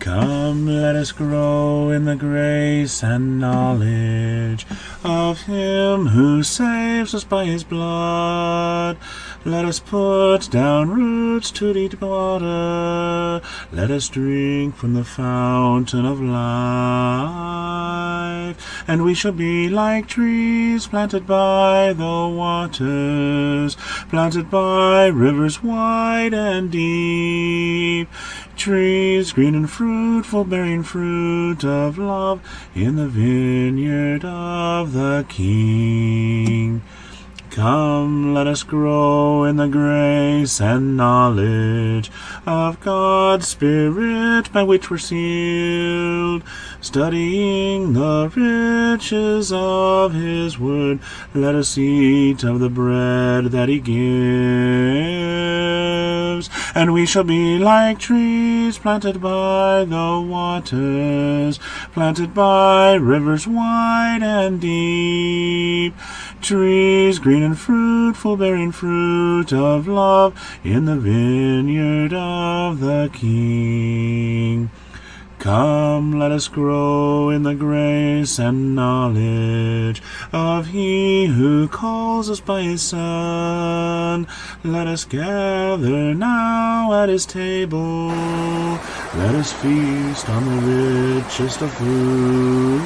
Come, let us grow in the grace and knowledge of Him who saves us by His blood. Let us put down roots to deep water. Let us drink from the fountain of life. And we shall be like trees planted by the waters, planted by rivers wide and deep. Trees green and fruitful, bearing fruit of love in the vineyard of the King. Come, let us grow in the grace and knowledge of God's Spirit by which we're sealed, studying the riches of His word. Let us eat of the bread that He gives, and we shall be like trees planted by the waters, planted by rivers wide and deep. Trees green and fruitful, bearing fruit of love in the vineyard of the King. Come, let us grow in the grace and knowledge of He who calls us by His Son. Let us gather now at His table. Let us feast on the richest of food.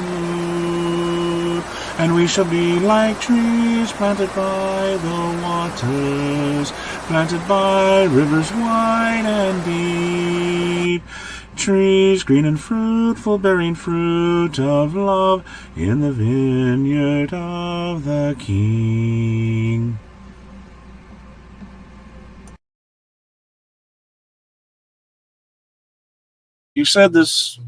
And we shall be like trees planted by the waters, planted by rivers wide and deep. Trees green and fruitful, bearing fruit of love in the vineyard of the King. You said this.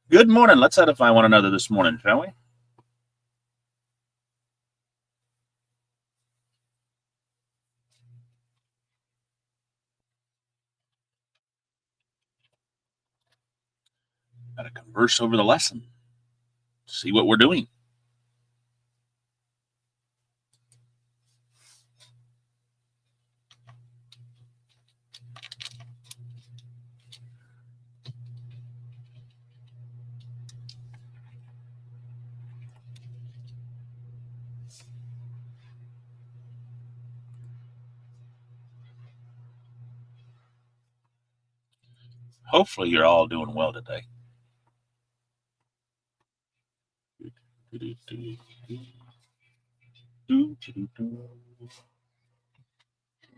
Good morning. Let's edify one another this morning, shall we? Got to converse over the lesson. See what we're doing. Hopefully you're all doing well today.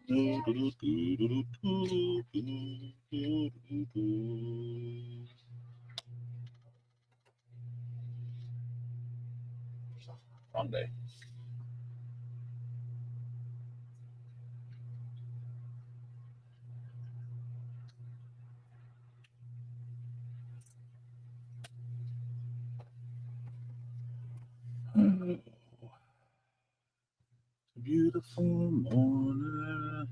Fun day. Beautiful morning.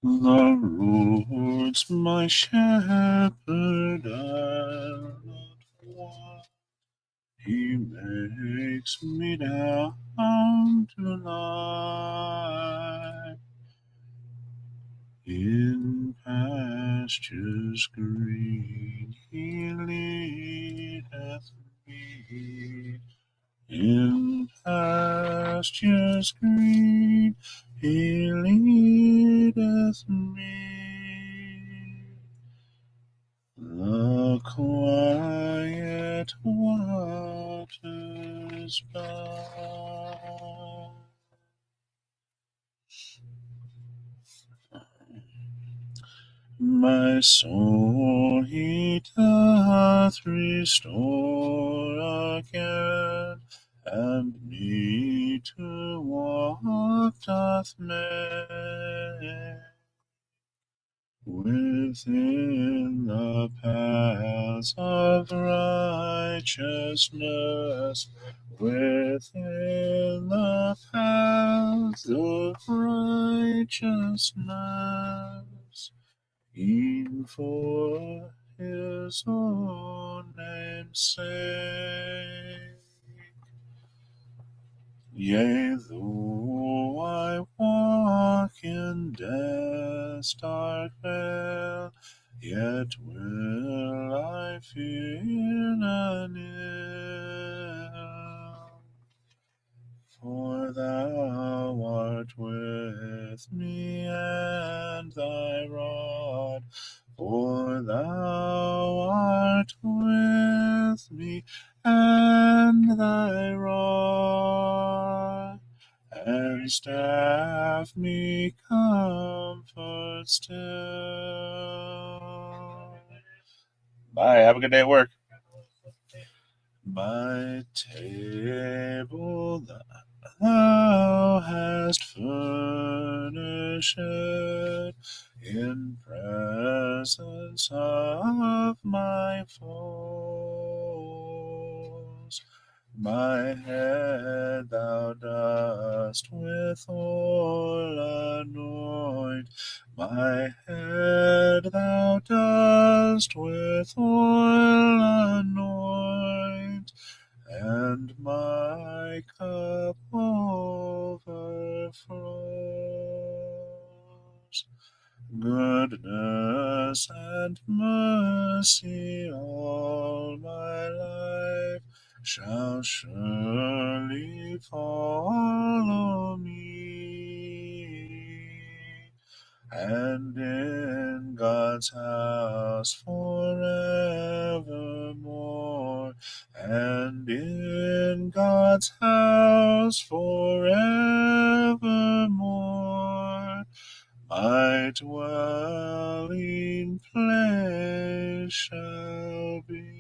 The Lord's my shepherd, I'll not want. He makes me down to lie in pastures green. He leadeth me in pastures green. He leadeth me. The quiet waters by. My soul he doth restore again, and me to walk doth make. Within the paths of righteousness, within the paths of righteousness, e'en for his own name's sake. Yea, though I walk in death's dark vale, yet will I fear none ill. For thou art with me, and thy rod For thou art with me, and thy rod and staff me comfort still. Bye. Have a good day at work. My table thou hast furnished in presence of my foes. My head thou dost with oil anoint, my head thou dost with oil anoint, and my cup overflows. Goodness and mercy all my life shall surely follow me, and in God's house forevermore, and in God's house forevermore, my dwelling place shall be.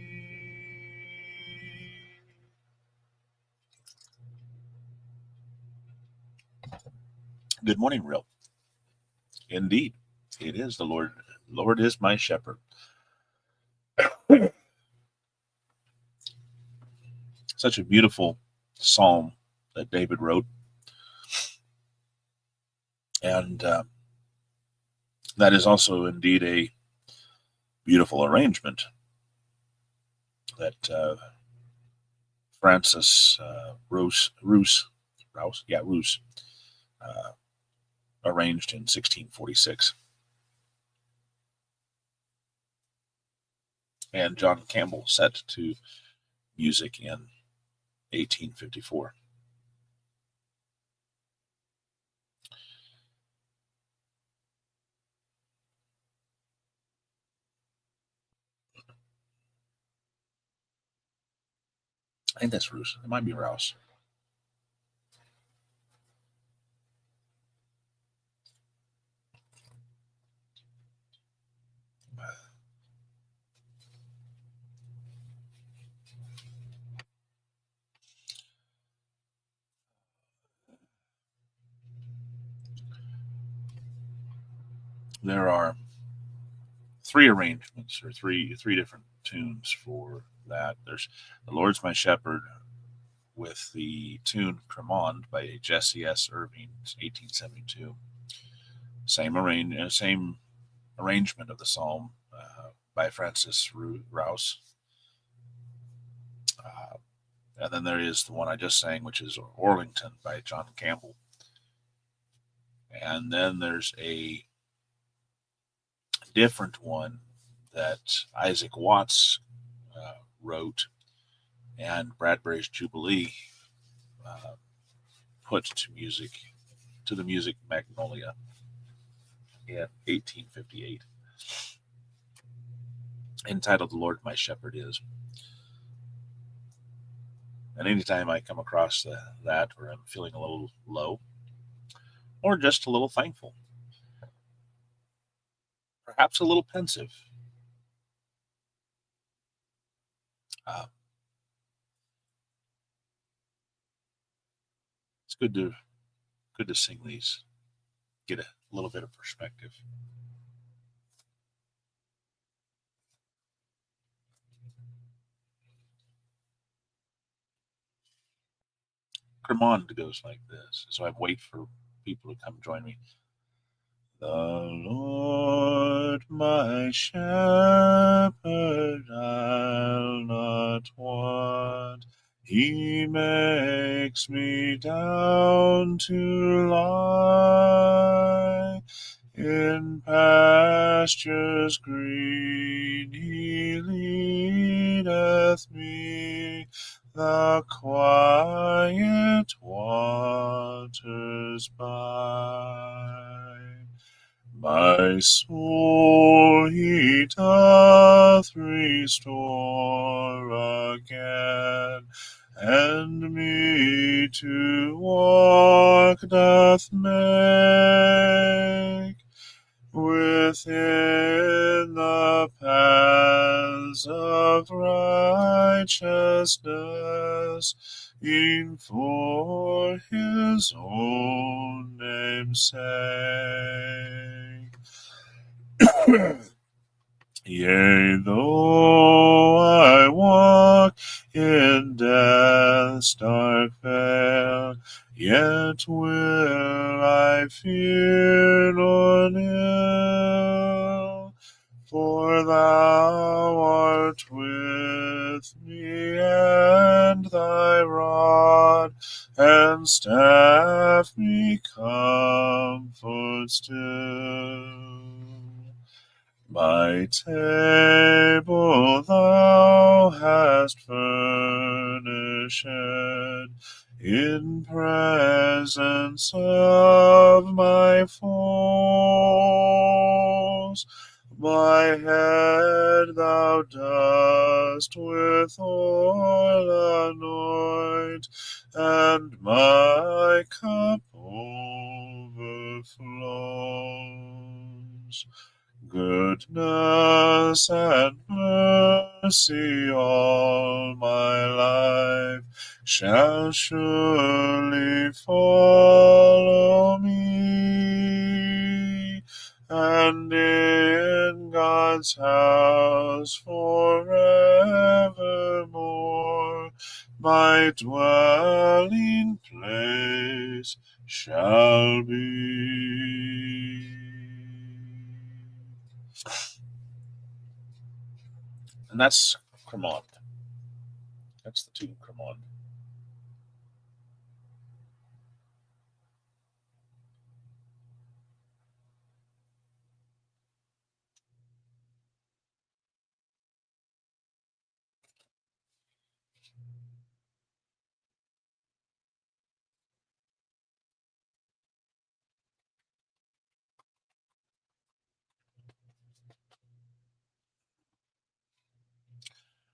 Good morning, Real. Indeed, it is the Lord. Lord is my shepherd. Such a beautiful psalm that David wrote. And that is also indeed a beautiful arrangement that Francis Roos arranged in 1646. And John Campbell set to music in 1854. I think that's Roos. It might be Rouse. There are three arrangements or three different tunes for that. There's The Lord's My Shepherd with the tune Cremond by Jesse S. Irving, 1872. Same arrangement of the psalm by Francis Rouse. And then there is the one I just sang, which is Orlington by John Campbell. And then there's a different one that Isaac Watts wrote, and Bradbury's Jubilee put to the music Magnolia in 1858, entitled "The Lord My Shepherd Is." And anytime I come across that, or I'm feeling a little low, or just a little thankful, perhaps a little pensive, it's good to sing these, get a little bit of perspective. Cremond goes like this, so I wait for people to come join me. The Lord my shepherd, I'll not want. He makes me down to lie in pastures green. He leadeth me the quiet waters by. My soul he doth restore again, and me to walk doth make within the paths of righteousness, e'en for his own name's sake. Yea, though I walk in death's dark vale, yet will I fear none ill, for thou art with me, and thy rod and staff me comfort still. My table thou hast furnished in presence of my foes. My head thou dost with oil anoint, and my cup overflows. Goodness and mercy all my life shall surely follow me, and in God's house forevermore my dwelling place shall be. And that's Cremond. That's the tune Cremond.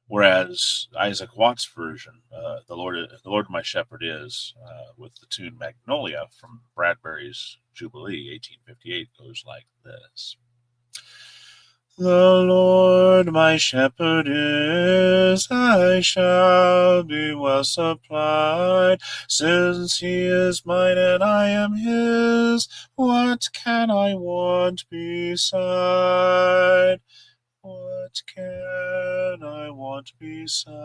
Whereas Isaac Watts' version, the Lord my Shepherd is, with the tune Magnolia from Bradbury's Jubilee, 1858, goes like this. The Lord my shepherd is, I shall be well supplied. Since he is mine and I am his, what can I want beside? What can I want beside?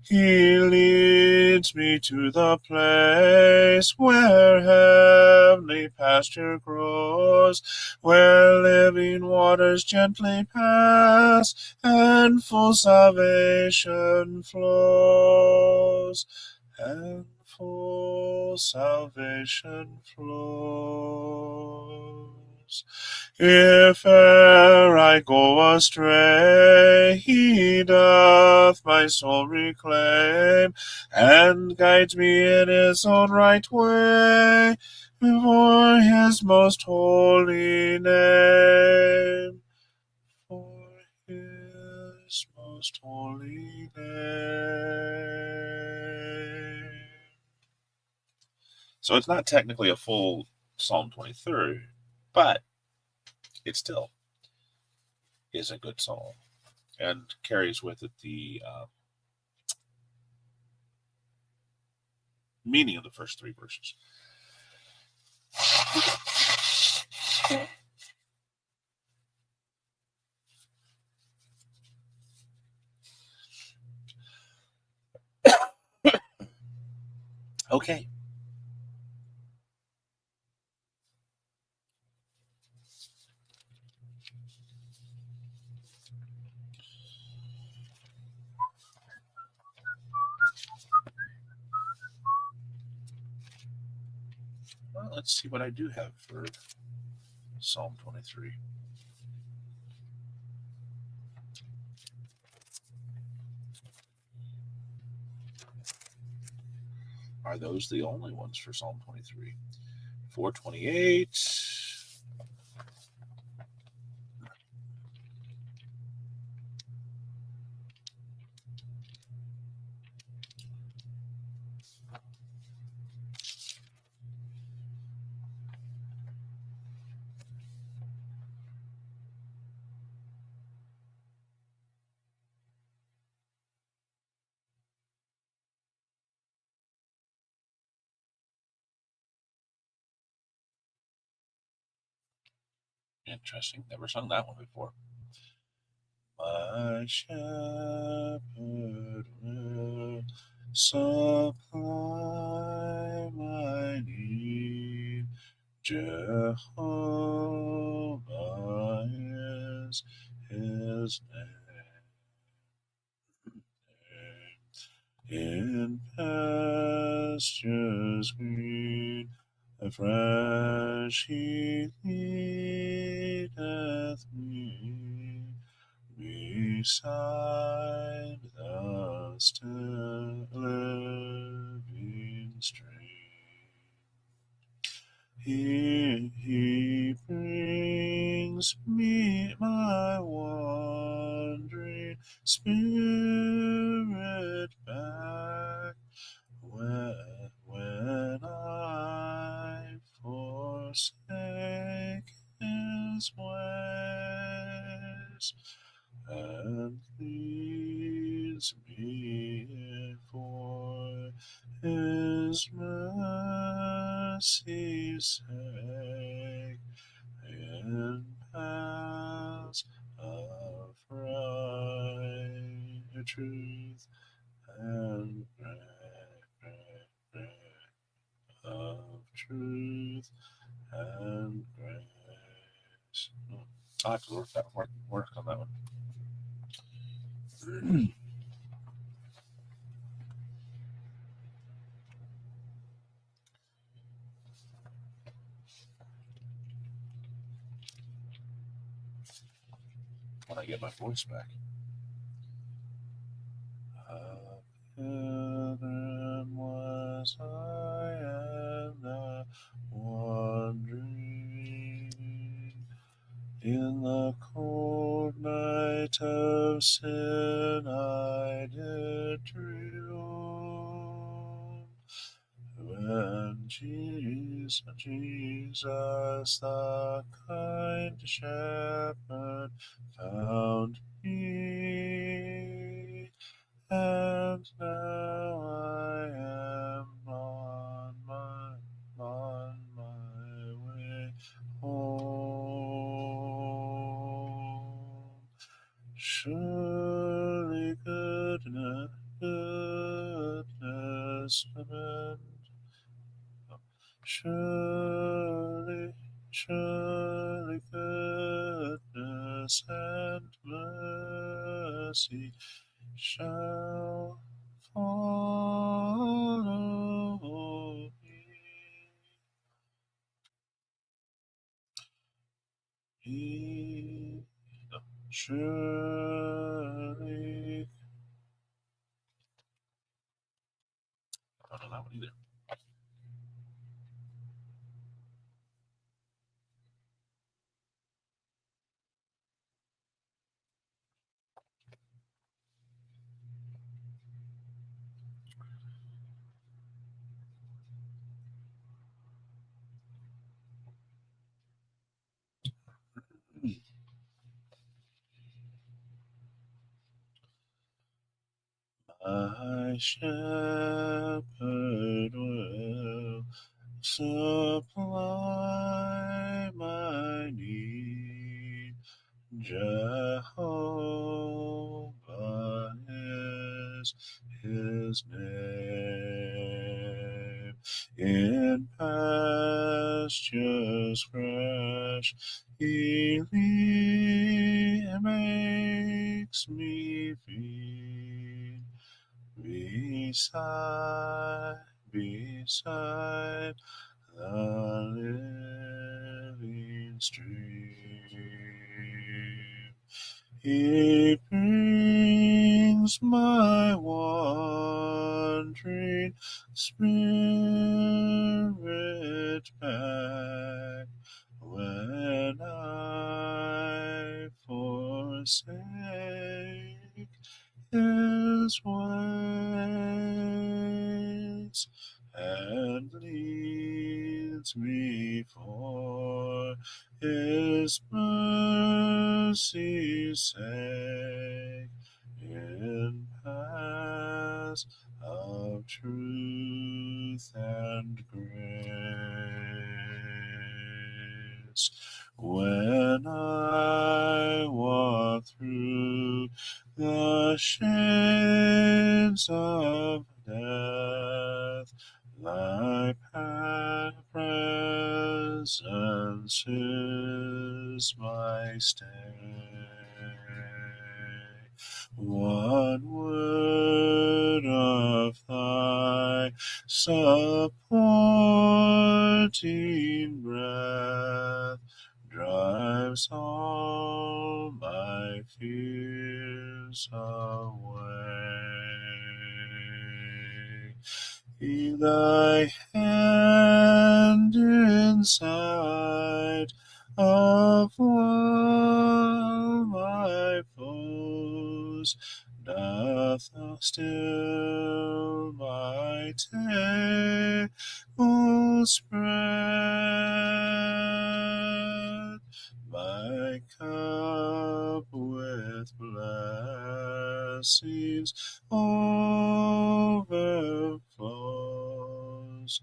He leads me to the place where heavenly pasture grows, where living waters gently pass, and full salvation flows, and full salvation flows. If e'er I go astray, he doth my soul reclaim, and guides me in his own right way, for his most holy name. For his most holy name. So it's not technically a full Psalm 23, but it still is a good psalm and carries with it the meaning of the first three verses. Okay. Well, let's see what I do have for Psalm 23. Are those the only ones for Psalm 23? 428. Interesting. Never sung that one before. My shepherd will supply my need. Jehovah is his name. In pastures green, afresh he leadeth me. Beside the still living stream, he brings me my wandering spirit back when I forsake his ways, and leads me for his mercy's sake in paths of right truth and of truth and grace. I'll have to work on that one. When I get my voice back. Pilgrim was I, and the wandering in the cold night of sin I did dream. When Jesus, the kind shepherd, found me, and now I am on my way home. Surely goodness and surely goodness and mercy shall follow me. Surely, I don't know that one either. My shepherd will supply my need. Jehovah is his name. In pastures fresh he makes me feed. Beside the living stream, he brings my wandering spirit back forsake his ways, and leads me for his mercy's sake in paths of truth and grace. When I walk through the shades of death, thy presence is my stay. One word of thy supporting breath drives all my fears away. Be thy hand inside of all my foes, doth thou still my table spread, my cup with blessings overflows,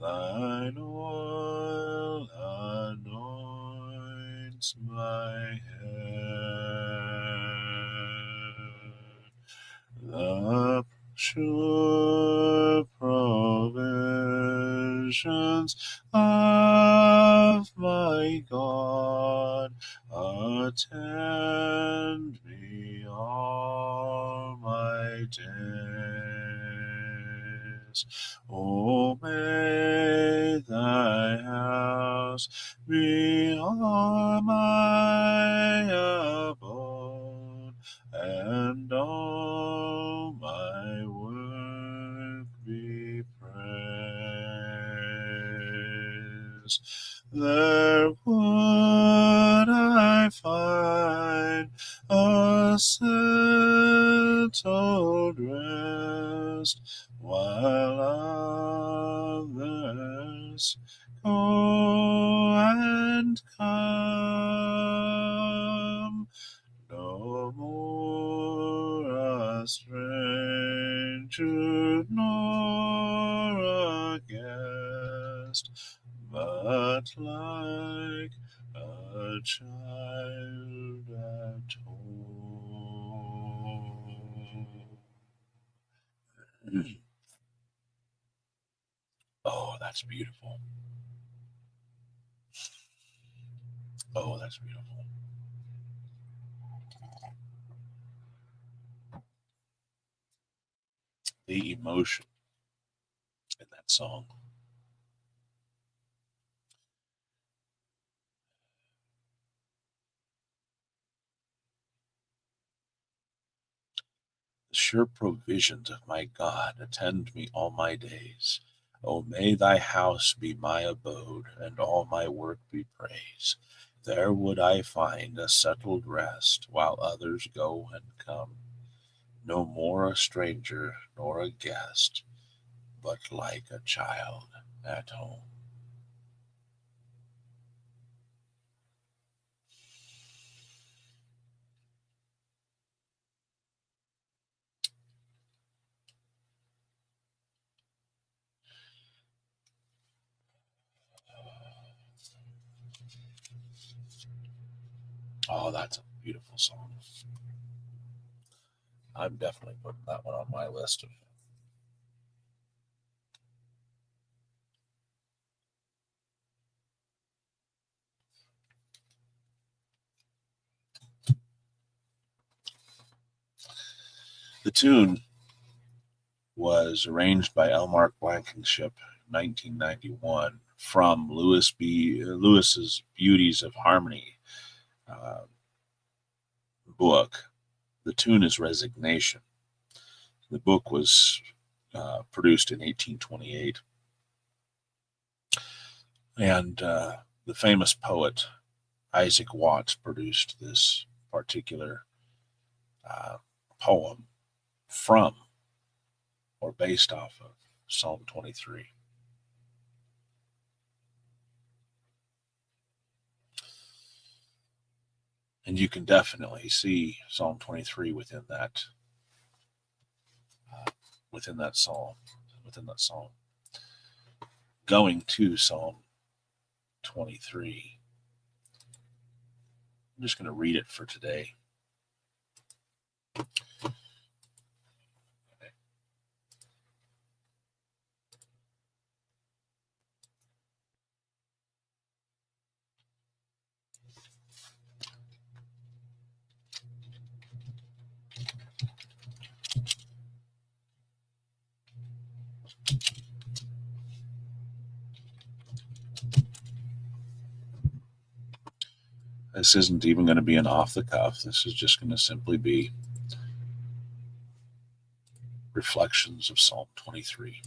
thine oil anoints my head. The sure provisions of my God attend me all my days. O may thy house be all my abode, and all my work be praised. There would I find a settled rest, while others go and come, no more a stranger nor a guest, but like a child at home. Oh, that's beautiful. Oh, that's beautiful. The emotion in that song. The sure provisions of my God attend me all my days. O may thy house be my abode, and all my work be praise. There would I find a settled rest, while others go and come. No more a stranger nor a guest, but like a child at home. Oh, that's a beautiful song. I'm definitely putting that one on my list. The tune was arranged by Elmark Blankenship in 1991 from Lewis's Beauties of Harmony uh, book. The tune is Resignation. The book was produced in 1828. And the famous poet Isaac Watts produced this particular poem from or based off of Psalm 23. And you can definitely see Psalm 23 within that psalm, within that psalm. Going to Psalm 23, I'm just going to read it for today. This isn't even going to be an off the cuff. This is just going to simply be reflections of Psalm 23.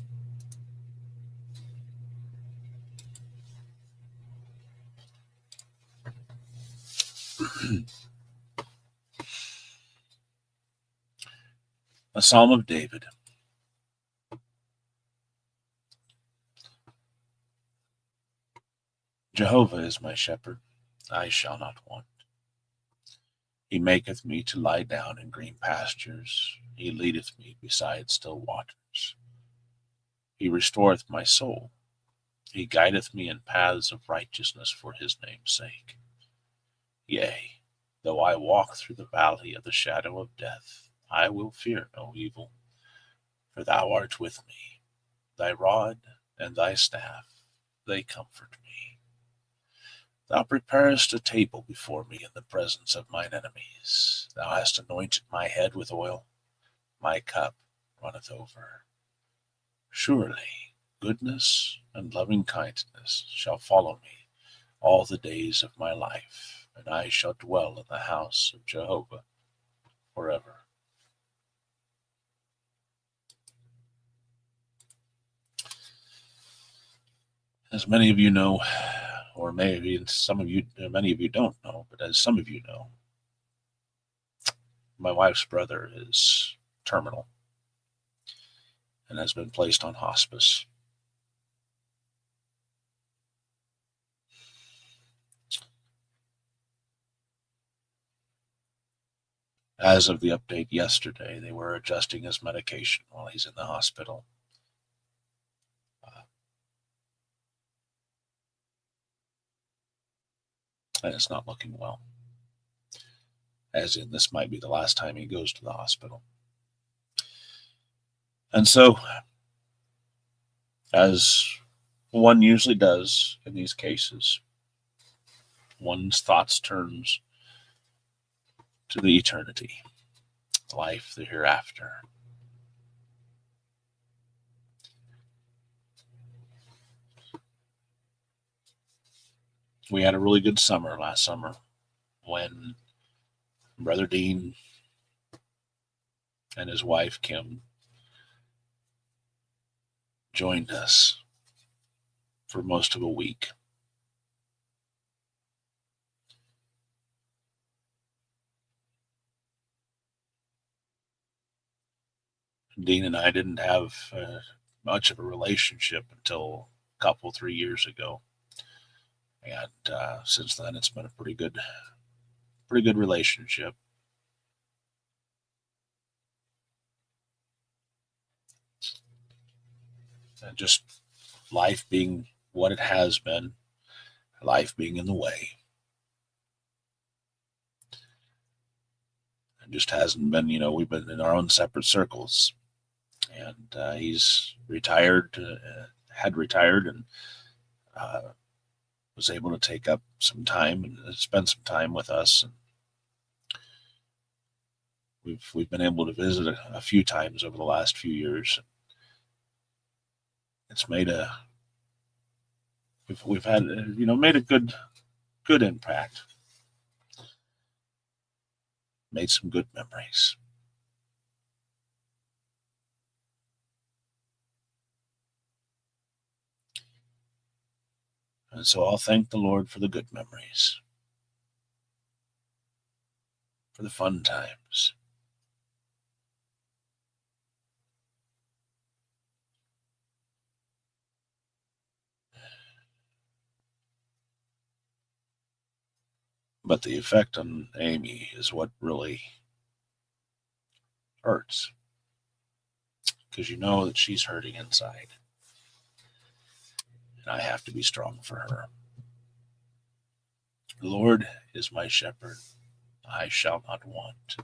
A Psalm of David. Jehovah is my shepherd, I shall not want. He maketh me to lie down in green pastures. He leadeth me beside still waters. He restoreth my soul. He guideth me in paths of righteousness for his name's sake. Yea, though I walk through the valley of the shadow of death, I will fear no evil, for thou art with me. Thy rod and thy staff, they comfort me. Thou preparest a table before me in the presence of mine enemies. Thou hast anointed my head with oil. My cup runneth over. Surely goodness and loving kindness shall follow me all the days of my life, and I shall dwell in the house of Jehovah forever. As many of you know, or maybe many of you don't know, but as some of you know, my wife's brother is terminal and has been placed on hospice. As of the update yesterday, they were adjusting his medication while he's in the hospital. And it's not looking well. As in, this might be the last time he goes to the hospital. And so, as one usually does in these cases, one's thoughts turns to the eternity, life, the hereafter. We had a really good summer last summer when Brother Dean and his wife Kim joined us for most of a week. Dean and I didn't have much of a relationship until a couple, 3 years ago. And since then, it's been a pretty good relationship. And just life being what it has been, life being in the way. It just hasn't been, we've been in our own separate circles. And he's retired, had retired, and was able to take up some time and spend some time with us. And we've been able to visit a few times over the last few years. It's made we've had made a good impact. Made some good memories. And so I'll thank the Lord for the good memories. for the fun times. But the effect on Amy is what really hurts, because you know that she's hurting inside, and I have to be strong for her. The Lord is my shepherd, I shall not want.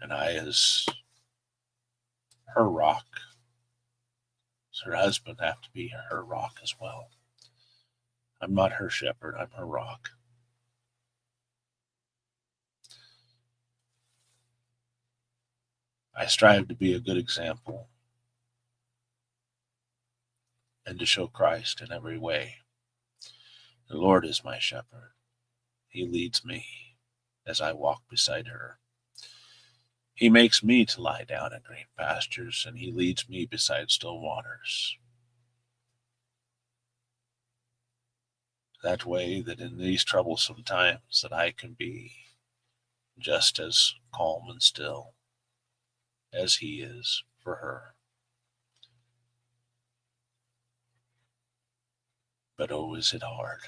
And I, as her rock, as her husband, have to be her rock as well. I'm not her shepherd, I'm her rock. I strive to be a good example and to show Christ in every way. The Lord is my shepherd. He leads me as I walk beside her. He makes me to lie down in green pastures, and he leads me beside still waters. That way, that in these troublesome times, that I can be just as calm and still as he is for her. But oh, is it hard.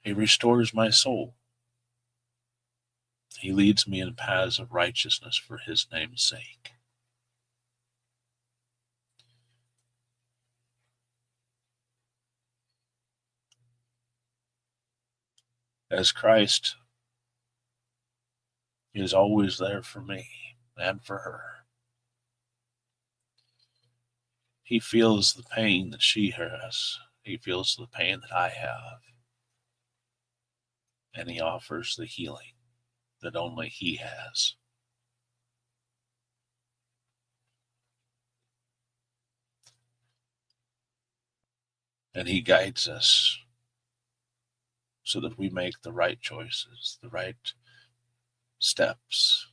He restores my soul. He leads me in paths of righteousness for his name's sake. As Christ is always there for me and for her. He feels the pain that she has. He feels the pain that I have. And he offers the healing that only he has. And he guides us so that we make the right choices, the right steps,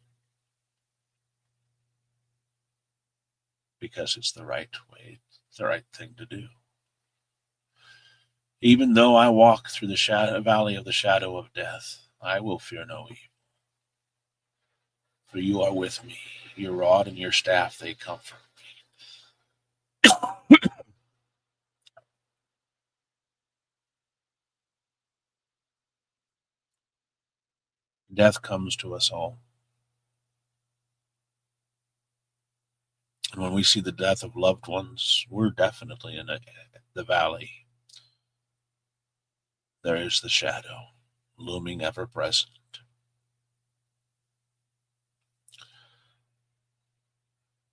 because it's the right way, the right thing to do. Even though I walk through the valley of the shadow of death, I will fear no evil. For you are with me. Your rod and your staff, they comfort me. Death comes to us all. And when we see the death of loved ones, we're definitely in the valley. There is the shadow, looming ever present.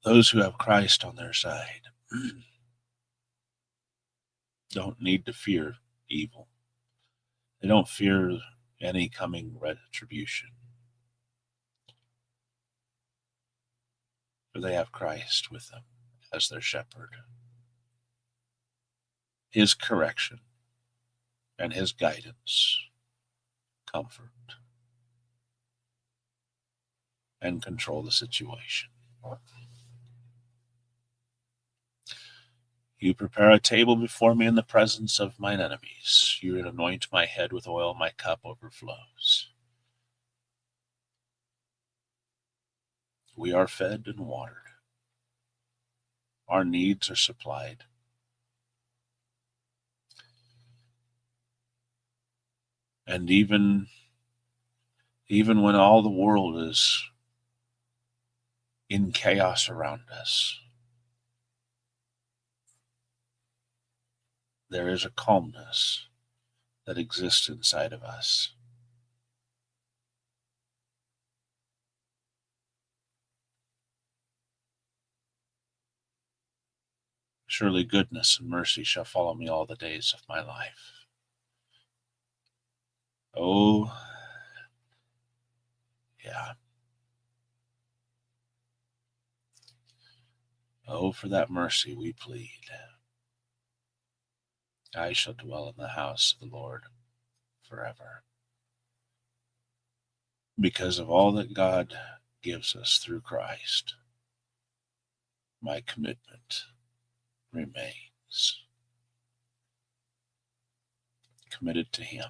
Those who have Christ on their side don't need to fear evil. They don't fear any coming retribution. For they have Christ with them as their shepherd. His correction and his guidance, comfort, and control the situation. You prepare a table before me in the presence of mine enemies. You anoint my head with oil, my cup overflows. We are fed and watered. Our needs are supplied. And even when all the world is in chaos around us, there is a calmness that exists inside of us. Surely goodness and mercy shall follow me all the days of my life. Oh, yeah. Oh, for that mercy we plead. I shall dwell in the house of the Lord forever. Because of all that God gives us through Christ, my commitment remains. committed to Him,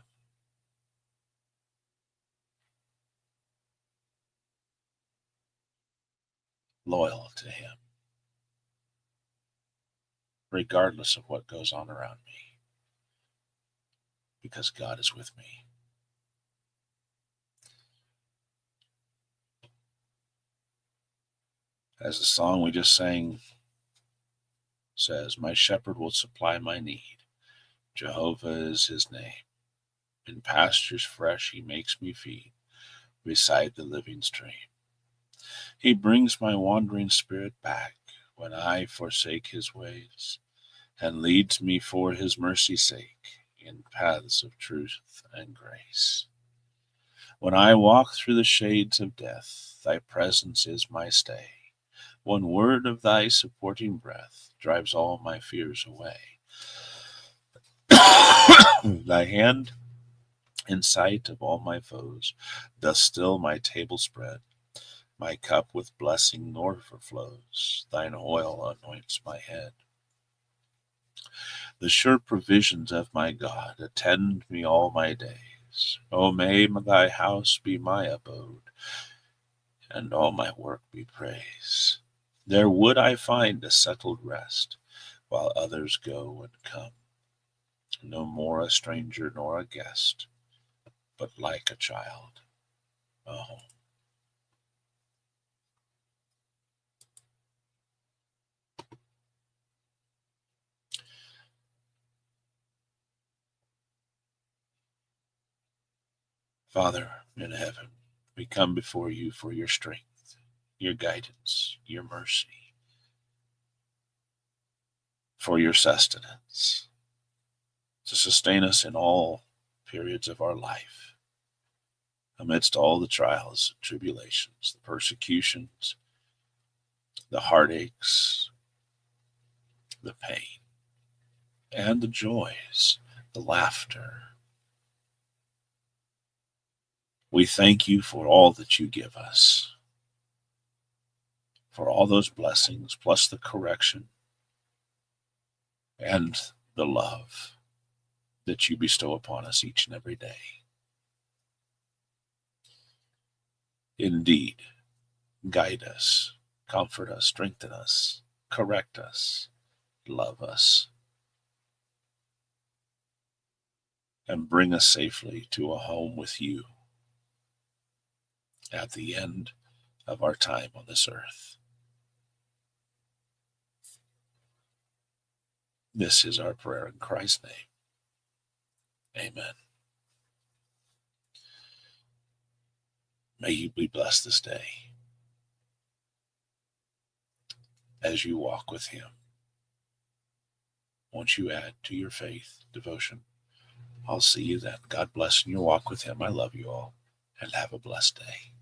loyal to Him, regardless of what goes on around me, because God is with me. As the song we just sang says, my shepherd will supply my need. Jehovah is his name. In pastures fresh he makes me feed, beside the living stream. He brings my wandering spirit back when I forsake his ways, and leads me for his mercy's sake in paths of truth and grace. When I walk through the shades of death, thy presence is my stay. One word of thy supporting breath drives all my fears away. Thy hand in sight of all my foes doth still my table spread. My cup with blessing overflows. Thine oil anoints my head. The sure provisions of my God attend me all my days. O may thy house be my abode, and all my work be praise. There would I find a settled rest, while others go and come. No more a stranger nor a guest, but like a child, a home. Father in heaven, we come before you for your strength, your guidance, your mercy, for your sustenance, to sustain us in all periods of our life, amidst all the trials and tribulations, the persecutions, the heartaches, the pain, and the joys, the laughter. We thank you for all that you give us, for all those blessings, plus the correction and the love that you bestow upon us each and every day. Indeed, guide us, comfort us, strengthen us, correct us, love us, and bring us safely to a home with you at the end of our time on this earth. This is our prayer in Christ's name. Amen. May you be blessed this day as you walk with him. Once you add to your faith devotion, I'll see you then. God bless you in your walk with him. I love you all, and have a blessed day.